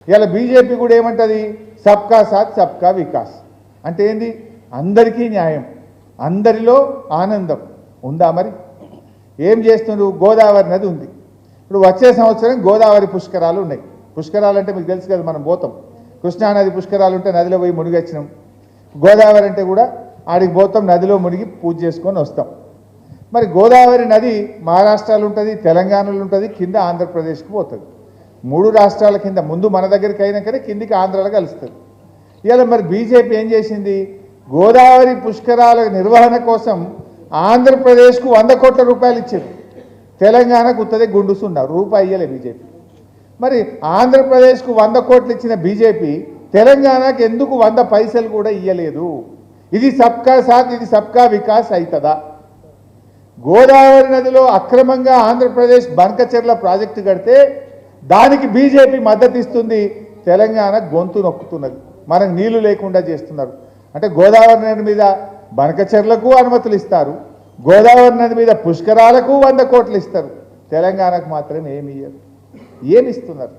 ఇలా బీజేపీ కూడా ఏమంటది, సబ్కా సాత్ సబ్కా వికాస్ అంటే ఏంది? అందరికీ న్యాయం, అందరిలో ఆనందం ఉందా? మరి ఏం చేస్తున్నారు? గోదావరి నది ఉంది. ఇప్పుడు వచ్చే సంవత్సరం గోదావరి పుష్కరాలు ఉన్నాయి. పుష్కరాలు అంటే మీకు తెలుసు కదా, మనం పోతాం. కృష్ణానది పుష్కరాలు ఉంటే నదిలో పోయి మునిగొచ్చినాం. గోదావరి అంటే కూడా ఆడికి పోతాం, నదిలో మునిగి పూజ చేసుకొని వస్తాం. మరి గోదావరి నది మహారాష్ట్రలో ఉంటుంది, తెలంగాణలో ఉంటుంది, కింద ఆంధ్రప్రదేశ్కి పోతుంది. 3 రాష్ట్రాల కింద ముందు మన దగ్గరికి అయినాకనే కిందికి ఆంధ్రాలో కలుస్తుంది. ఇవాళ మరి బీజేపీ ఏం చేసింది? గోదావరి పుష్కరాల నిర్వహణ కోసం ఆంధ్రప్రదేశ్కు 100 కోట్ల రూపాయలు ఇచ్చారు, తెలంగాణకు ఉత్తదే గుండు సున్నా రూపాయి ఇయ్యలే బీజేపీ. మరి ఆంధ్రప్రదేశ్కు 100 కోట్లు ఇచ్చిన బీజేపీ తెలంగాణకు ఎందుకు 100 పైసలు కూడా ఇయ్యలేదు? ఇది సబ్కా సాత్, ఇది సబ్కా వికాస్ అవుతుందా? గోదావరి నదిలో అక్రమంగా ఆంధ్రప్రదేశ్ బంకచెర్ల ప్రాజెక్టు కడితే దానికి బీజేపీ మద్దతు ఇస్తుంది, తెలంగాణ గొంతు నొక్కుతున్నది, మనకు నీళ్లు లేకుండా చేస్తున్నారు. అంటే గోదావరి నది మీద బంకచెర్లకు అనుమతులు ఇస్తారు, గోదావరి నది మీద పుష్కరాలకు 100 కోట్లు ఇస్తారు, తెలంగాణకు మాత్రం ఏమి ఇయ్యరు. ఏమి ఇస్తున్నారు?